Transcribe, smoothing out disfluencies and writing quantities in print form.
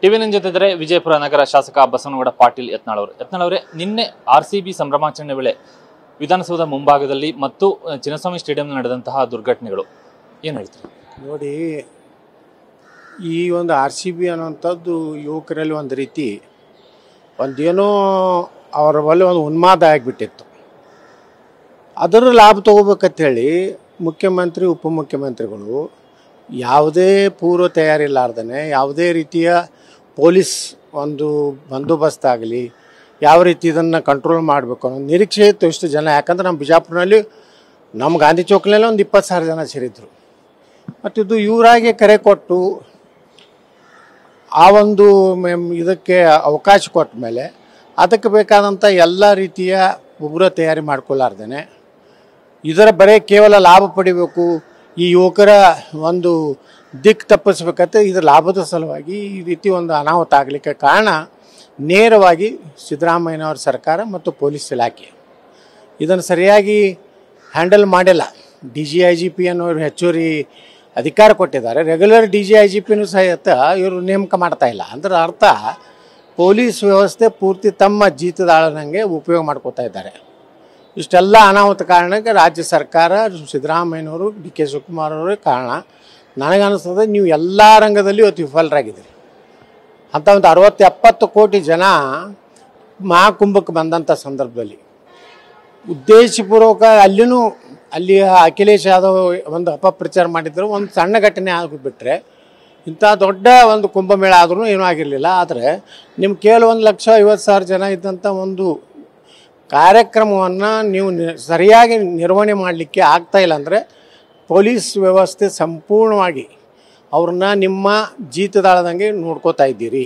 TV nine ಜೊತೆ ಇದ್ದರೆ ವಿಜಯಪುರ ನಗರ ಶಾಸಕ ಬಸವನಗೌಡ ಪಾಟೀಲ್ ಯತ್ನಾಳ್ ಅವರು. ಯತ್ನಾಳ್ ಅವರೇ, ನಿನ್ನೆ RCB ಸಂಭ್ರಮಾಚರಣೆ ವೇಳೆ ವಿಧಾನಸೌಧ ಮುಂಭಾಗದಲ್ಲಿ ಮತ್ತು ಚಿನ್ನಸ್ವಾಮಿ ಸ್ಟೇಡಿಯಂನಲ್ಲಿ ನಡೆದಂತಹ ದುರ್ಘಟನೆಗಳು ಏನು ಹೇಳ್ತೀರಿ? ನೋಡಿ, ಈ ಒಂದು RCB ಅನ್ನುವಂಥದ್ದು ಯುವಕರಲ್ಲಿ ಒಂದು ರೀತಿ ಒಂದೇನೋ ಅವರ ಬಳಿ ಒಂದು ಉನ್ಮಾದ ಆಗಿಬಿಟ್ಟಿತ್ತು. ಅದರ ಲಾಭ ತೊಗೋಬೇಕಂತೇಳಿ ಮುಖ್ಯಮಂತ್ರಿ ಉಪಮುಖ್ಯಮಂತ್ರಿಗಳು ಯಾವುದೇ ಪೂರ್ವ ತಯಾರಿ ಇಲ್ಲಾರ್ದೇ ಯಾವುದೇ ರೀತಿಯ ಪೊಲೀಸ್ ಒಂದು ಬಂದೋಬಸ್ತ್ ಆಗಲಿ ಯಾವ ರೀತಿ ಇದನ್ನು ಕಂಟ್ರೋಲ್ ಮಾಡಬೇಕು ಅನ್ನೋ ನಿರೀಕ್ಷೆ ಇತ್ತು ಇಷ್ಟು ಜನ. ಯಾಕಂದ್ರೆ ನಮ್ಮ ಬಿಜಾಪುರನಲ್ಲಿ ನಮ್ಮ ಗಾಂಧಿ ಚೌಕ್ನಲ್ಲಿ ಒಂದು 20,000 ಜನ ಸೇರಿದ್ರು. ಮತ್ತು ಇದು ಇವರಾಗೆ ಕರೆ ಕೊಟ್ಟು ಆ ಒಂದು ಇದಕ್ಕೆ ಅವಕಾಶ ಕೊಟ್ಟ ಮೇಲೆ ಅದಕ್ಕೆ ಬೇಕಾದಂಥ ಎಲ್ಲ ರೀತಿಯ ಉಗ್ರ ತಯಾರಿ ಮಾಡ್ಕೊಳ್ಳಾರ್ದೇ ಇದರ ಬರೀ ಕೇವಲ ಲಾಭ ಪಡಿಬೇಕು, ಈ ಯುವಕರ ಒಂದು ದಿಕ್ಕು ತಪ್ಪಿಸ್ಬೇಕಂತ ಇದರ ಲಾಭದ ಸಲುವಾಗಿ ಈ ರೀತಿ ಒಂದು ಅನಾಹುತ ಆಗಲಿಕ್ಕೆ ಕಾರಣ ನೇರವಾಗಿ ಸಿದ್ದರಾಮಯ್ಯನವ್ರ ಸರ್ಕಾರ ಮತ್ತು ಪೊಲೀಸ್ ಇಲಾಖೆ ಇದನ್ನು ಸರಿಯಾಗಿ ಹ್ಯಾಂಡಲ್ ಮಾಡಿಲ್ಲ. DGIGP ಅನ್ನೋರು ಹೆಚ್ಚುವರಿ ಅಧಿಕಾರ ಕೊಟ್ಟಿದ್ದಾರೆ. ರೆಗ್ಯುಲರ್ DGIGPನೂ ಸಹಿತ ಇವರು ನೇಮಕ ಮಾಡ್ತಾ ಇಲ್ಲ. ಅಂದ್ರೆ ಅರ್ಥ ಪೊಲೀಸ್ ವ್ಯವಸ್ಥೆ ಪೂರ್ತಿ ತಮ್ಮ ಜೀತದಾಳನಂಗೆ ಉಪಯೋಗ ಮಾಡ್ಕೋತಾ ಇದ್ದಾರೆ. ಇಷ್ಟೆಲ್ಲ ಅನಾಹುತ ಕಾರಣಕ್ಕೆ ರಾಜ್ಯ ಸರ್ಕಾರ ಸಿದ್ದರಾಮಯ್ಯನವರು DK ಶಿವಕುಮಾರ್ ಅವರೇ ಕಾರಣ. ನನಗನ್ನಿಸ್ತದೆ ನೀವು ಎಲ್ಲ ರಂಗದಲ್ಲಿ ಇವತ್ತು ವಿಫಲರಾಗಿದ್ದೀರಿ. ಅಂಥ ಒಂದು 60-70 ಕೋಟಿ ಜನ ಮಹಾಕುಂಭಕ್ಕೆ ಬಂದಂಥ ಸಂದರ್ಭದಲ್ಲಿ ಉದ್ದೇಶಪೂರ್ವಕ ಅಲ್ಲಿ ಅಖಿಲೇಶ್ ಯಾದವ್ ಒಂದು ಅಪಪ್ರಚಾರ ಮಾಡಿದ್ರು. ಒಂದು ಸಣ್ಣ ಘಟನೆ ಆಗಿಬಿಟ್ರೆ ಇಂಥ ದೊಡ್ಡ ಒಂದು ಕುಂಭಮೇಳ ಆದ್ರೂ ಏನೂ ಆಗಿರಲಿಲ್ಲ. ಆದರೆ ನಿಮ್ಮ ಕೇವಲ 1,50,000 ಜನ ಇದ್ದಂಥ ಒಂದು ಕಾರ್ಯಕ್ರಮವನ್ನು ನೀವು ಸರಿಯಾಗಿ ನಿರ್ವಹಣೆ ಮಾಡಲಿಕ್ಕೆ ಆಗ್ತಾಯಿಲ್ಲ ಅಂದರೆ ಪೊಲೀಸ್ ವ್ಯವಸ್ಥೆ ಸಂಪೂರ್ಣವಾಗಿ ಅವ್ರನ್ನ ನಿಮ್ಮ ಜೀತದಾಳದಂಗೆ ನೋಡ್ಕೋತಾ ಇದ್ದೀರಿ.